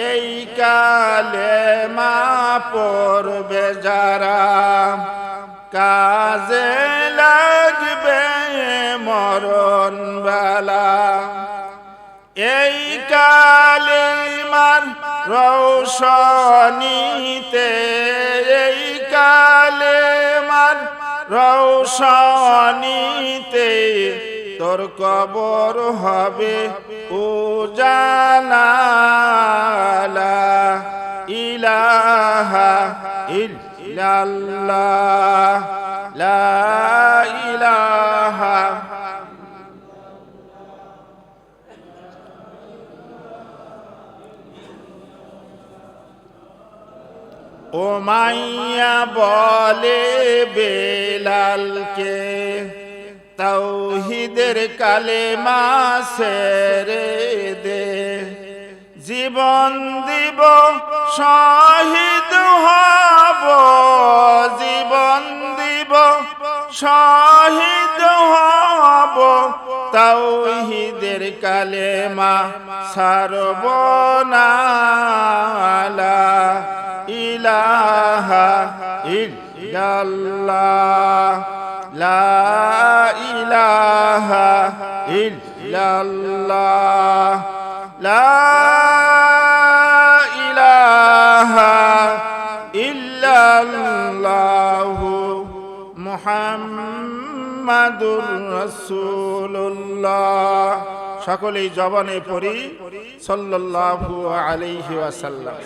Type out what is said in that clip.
এই কালেমা পড়বে যারা কাজে লাগবে মরণ বেলা। এই কালেমার রৌশনীতে, এই কালেমার রৌশনীতে তোর কবর হবে উজালা। লা ইলাহা ইল্লাল্লাহ, লা ইলাহা। উমাইয়া বলে বেলালকে তাওহীদের কালেমা ছেড়ে দে, জীবন দিব শহীদ হব, জীবন দিব শহীদ হব, তাওহীদের কালেমা ছাড়ব না। লা ইলাহা ইল্লাল্লাহ, লা ইলাহা ইল্লাল্লাহ, লা ইলাহা ইল্লাল্লাহু মুহাম্মাদুর রাসূলুল্লাহ। সকলেই জবানে পড়ি সাল্লাল্লাহু আলাইহি ওয়াসাল্লাম।